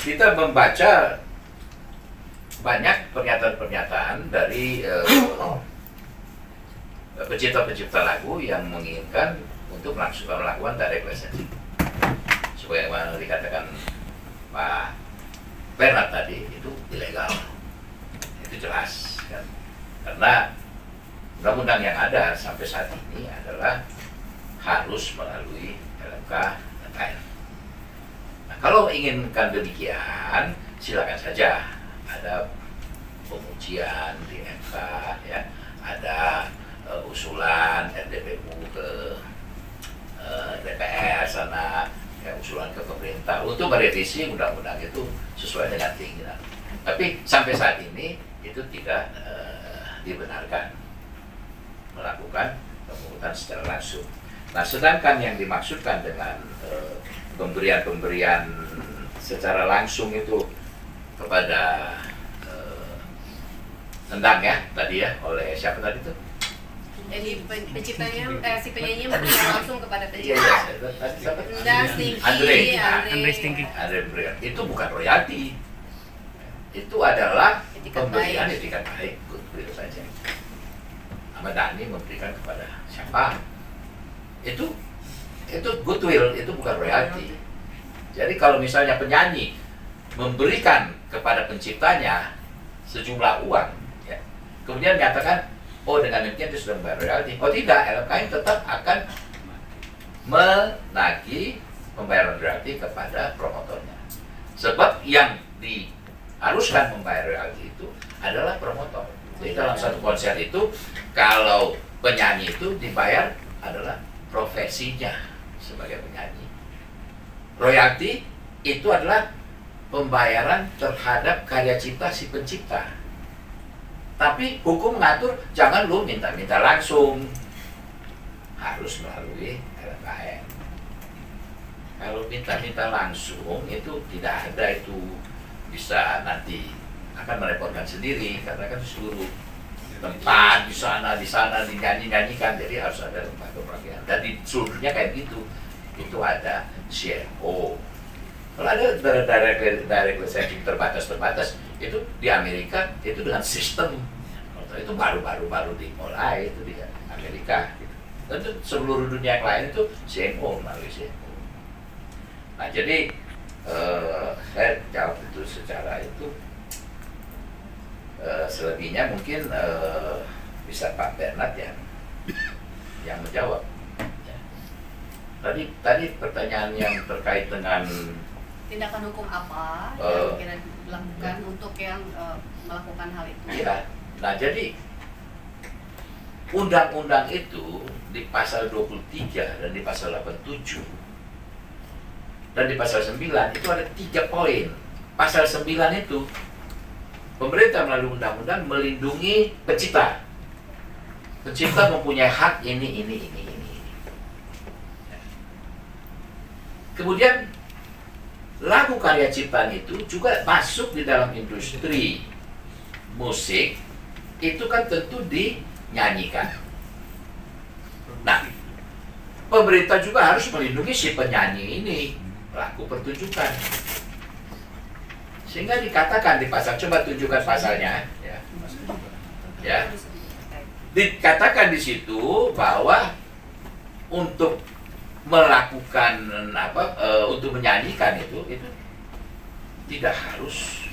kita membaca banyak pernyataan-pernyataan dari pencipta-pencipta lagu yang menginginkan untuk melakukan direct licensing. Sebagaimana dikatakan Pak Bernard tadi, itu ilegal. Itu jelas kan? Karena undang-undang yang ada sampai saat ini adalah harus melalui LMK dan KN. Nah, kalau inginkan demikian, silakan saja. Ada pengujian di MK, ya, ada usulan RDPU ke DPR sana, ya, usulan ke pemerintah untuk merevisi undang-undang itu sesuai dengan keinginan. Tapi sampai saat ini itu tidak dibenarkan melakukan pemungutan secara langsung. Nah, sedangkan yang dimaksudkan dengan pemberian secara langsung itu kepada tendang ya tadi ya, oleh siapa tadi tuh? Jadi penciptanya, si penyanyinya memberikan langsung kepada pencipta. Andre Stinky. Itu bukan royalti. Itu adalah pemberian etikat baik, begitu saja. Ahmad Dhani memberikan kepada siapa? Itu goodwill, itu bukan royalti. Jadi kalau misalnya penyanyi memberikan kepada penciptanya sejumlah uang, ya, kemudian menyatakan, oh dengan demikian dia sudah membayar royalti. Oh tidak, LMKN tetap akan menagih pembayaran royalti kepada promotornya. Sebab yang diharuskan membayar royalti itu adalah promotor. Jadi dalam satu konser itu, kalau penyanyi itu dibayar adalah profesinya sebagai penyanyi. Royalti itu adalah pembayaran terhadap karya cipta si pencipta. Tapi hukum mengatur jangan lu minta-minta langsung, harus melalui LMKN. Kalau minta-minta langsung itu tidak ada, itu bisa nanti akan merepotkan sendiri karena kan seluruh tempat di sana dinyanyikan, jadi harus ada lembaga pelatihan. Dan di seluruhnya kayak gitu, itu ada CMO. Kalau ada direct licensing terbatas itu di Amerika itu dengan sistem, itu baru dimulai itu di Amerika. Gitu. Dan itu seluruh dunia yang lain itu CMO melalui CMO. Nah jadi saya jawab itu secara itu. Selebihnya mungkin bisa Pak Bernard yang menjawab. Ya. Tadi pertanyaan yang terkait dengan tindakan hukum apa yang kira dilakukan untuk yang melakukan hal itu? Iya. Nah jadi undang-undang itu di pasal 23 dan di pasal 87 dan di pasal 9 itu ada 3 poin. Pasal 9 itu pemerintah melalui undang-undang melindungi pencipta. Pencipta mempunyai hak ini. Kemudian lagu karya ciptaan itu juga masuk di dalam industri musik, itu kan tentu dinyanyikan. Nah, pemerintah juga harus melindungi si penyanyi ini, pelaku pertunjukan. Sehingga dikatakan di pasal, coba tunjukkan pasalnya, ya. Dikatakan di situ bahwa untuk melakukan untuk menyanyikan itu tidak harus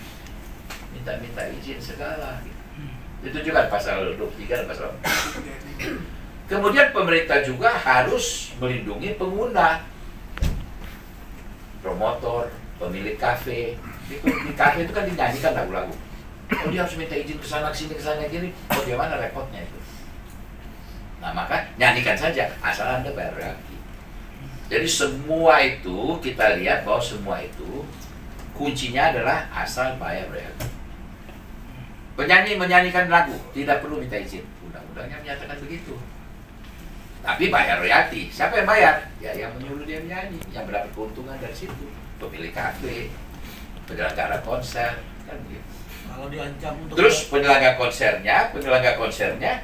minta izin segala. Ditunjukkan pasal 23 dan pasal 4. Kemudian pemerintah juga harus melindungi pengguna, promotor, pemilik kafe. Di kafe itu kan dinyanyikan lagu-lagu. Oh dia harus minta izin ke sana kini. Oh gimana repotnya itu? Nah maka nyanyikan saja asal Anda bayar royalti. Jadi semua itu kita lihat bahwa semua itu kuncinya adalah asal bayar royalti. Penyanyi menyanyikan lagu tidak perlu minta izin. Undang-undangnya menyatakan begitu. Tapi bayar royalti. Siapa yang bayar? Ya yang menyuruh dia menyanyi, yang mendapat keuntungan dari situ. Pemilik kafe, penyelenggara konser, kan begitu. Kalau diancam untuk terus penyelenggara konsernya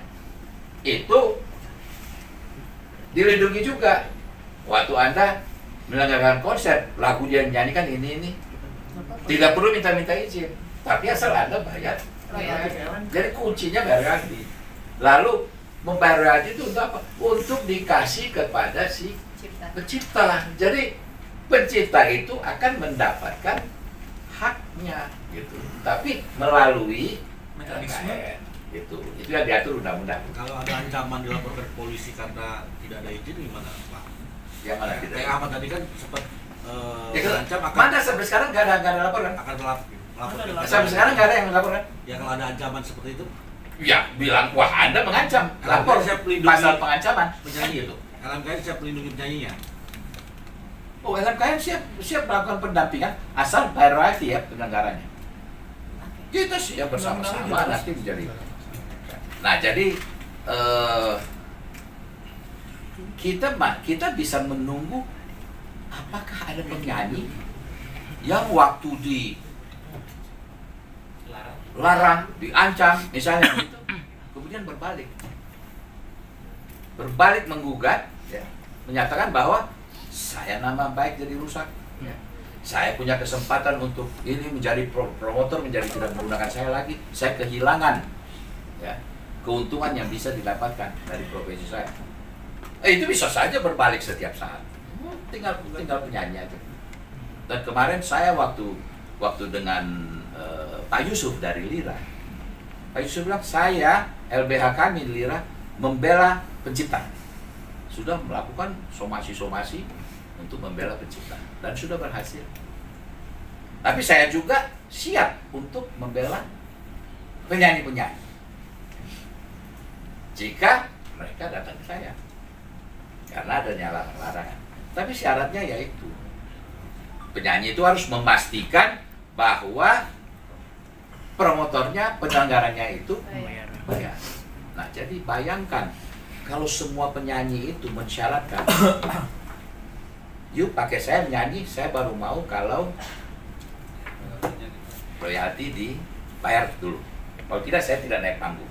itu dilindungi juga. Waktu Anda menyelenggarakan konser, lagu dia nyanyikan ini, Tidak perlu minta izin, tapi asal Anda bayar royalti. Jadi kuncinya bayar royalti. Lalu membayar royalti itu untuk apa? Untuk dikasih kepada si pencipta. Jadi pencipta itu akan mendapatkan haknya gitu, tapi melalui mekanisme itu yang diatur undang-undang. Kalau ada ancaman dilaporkan ke polisi karena tidak ada izin gimana Pak? Yang mana tidak? Kayak apa tadi kan sempat terancam akan mana sampai sekarang nggak ada laporan? Akan laporkan. Sampai sekarang nggak ada yang laporan. Ya kalau ada ancaman seperti itu, ya bilang wah Anda mengancam, lapor pasal pengancaman penyanyi itu. LMKN siap melindungi penyanyinya. Oh, LMKN siap melakukan pendampingan asal bayar royalti ya penyelenggaranya. Kita siap bersama-sama nanti menjadi. Nah jadi kita bisa menunggu apakah ada penyanyi yang waktu dilarang, diancam, misalnya gitu, kemudian berbalik menggugat, ya, menyatakan bahwa saya nama baik jadi rusak, ya. Saya punya kesempatan untuk ini menjadi promotor, menjadi tidak menggunakan saya lagi, saya kehilangan, ya, keuntungan yang bisa didapatkan dari profesi saya. Itu bisa saja berbalik setiap saat. Tinggal penyanyi aja. Dan kemarin saya waktu dengan Pak Yusuf dari Lira, Pak Yusuf bilang saya LBH kami di Lira membela pencipta, sudah melakukan somasi untuk membela pencipta dan sudah berhasil. Tapi saya juga siap untuk membela penyanyi-penyanyi jika mereka datang ke saya karena adanya larangan. Tapi syaratnya yaitu penyanyi itu harus memastikan bahwa promotornya, penyelenggaranya itu bayar. Nah, jadi bayangkan kalau semua penyanyi itu mensyaratkan, yuk pakai saya menyanyi, saya baru mau kalau royalti dibayar dulu. Kalau tidak, saya tidak naik panggung.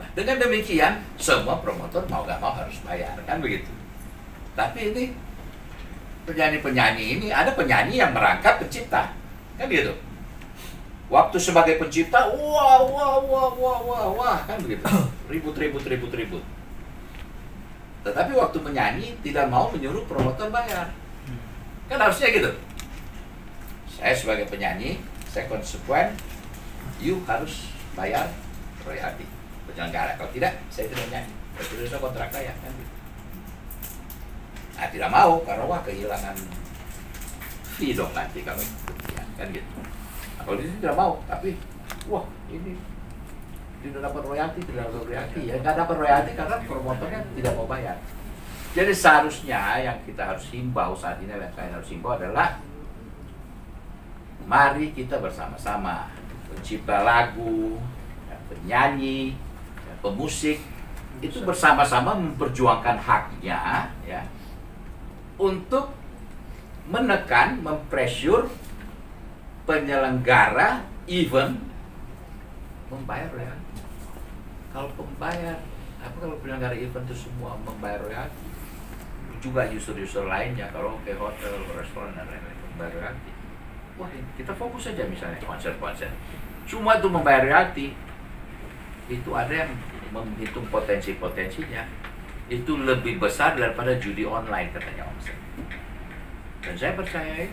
Nah, dengan demikian, semua promotor mau gak mau harus bayar, kan begitu. Tapi ini penyanyi-penyanyi ini, ada penyanyi yang merangkap pencipta, kan gitu. Waktu sebagai pencipta, wah, kan begitu. Ribut. Tetapi waktu menyanyi tidak mau menyuruh promotor bayar. Kan harusnya gitu. Saya sebagai penyanyi, saya konsekuen, you harus bayar royalti penyelenggara. Kalau tidak, saya tidak nyanyi. Kalau tidak, kontrak saya, kan gitu. Nah, tidak mau, karena wah kehilangan fee dong nanti kalau ya, kan gitu. Nah, kalau ini tidak mau, tapi wah ini tidak dapat royalti, ya nggak dapat royalti karena promotornya tidak mau bayar. Jadi seharusnya yang kita harus himbau saat ini, yang saya harus himbau adalah mari kita bersama-sama pencipta lagu, penyanyi, pemusik itu bersama-sama memperjuangkan haknya, ya, untuk menekan, mempressure penyelenggara event membayar royalti. Kalau penyelenggara event itu semua membayar royalti, juga user lainnya, kalau ke hotel, restoran dan lain-lain membayar royalti. Wah, kita fokus saja misalnya konser-konser, semua itu membayar royalti. Itu ada yang menghitung potensinya. Itu lebih besar daripada judi online katanya omset. Dan saya percaya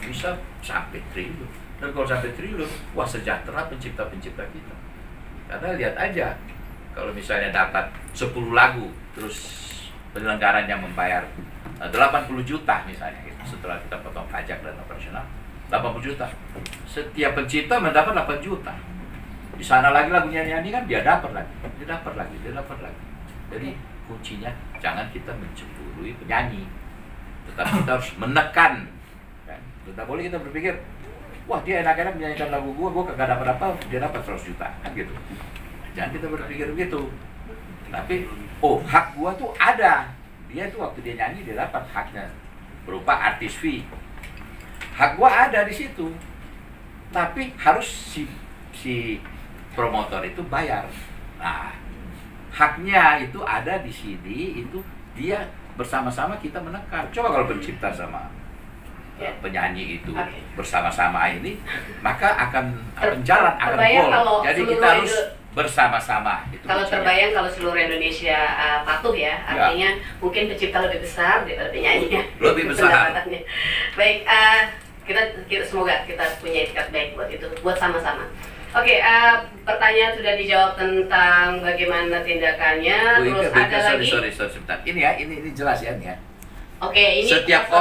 bisa sampai triliun. Dan kalau sampai triliun, wah sejahtera pencipta-pencipta kita. Karena lihat aja, kalau misalnya dapat 10 lagu, terus penyelenggaranya membayar 80 juta misalnya, setelah kita potong pajak dan operasional, 80 juta. Setiap pencipta mendapat 8 juta. Di sana lagi lagunya nyanyi kan dia dapat lagi. Jadi kuncinya jangan kita mencemburui penyanyi, tetapi kita harus menekan, kan? Tidak boleh kita berpikir, wah dia enak-enak menyanyikan lagu gua kagak dapat apa, dia dapat 100 juta, kan gitu. Jangan kita berpikir begitu. Tapi hak gua tuh ada. Dia tuh waktu dia nyanyi dia dapat haknya berupa artis fee. Hak gua ada di situ. Tapi harus si promotor itu bayar. Nah, haknya itu ada di sini, itu dia bersama-sama kita menekan. Coba kalau pencipta sama penyanyi itu Oke. bersama-sama ini, maka akan jalan, akan terbayang kalau goal. Jadi seluruh kita harus bersama-sama. Itu kalau kuncinya. terbayang kalau seluruh Indonesia patuh ya, artinya mungkin pencipta lebih besar daripada penyanyi. Lebih besar. Pendapatannya. Baik, kita semoga kita punya etikat baik buat itu, buat sama-sama. Oke, pertanyaan sudah dijawab tentang bagaimana tindakannya. Terus ada lagi. Sorry, sebentar. Ini ya, ini jelas ya, ini ya. Oke, ini setiap orang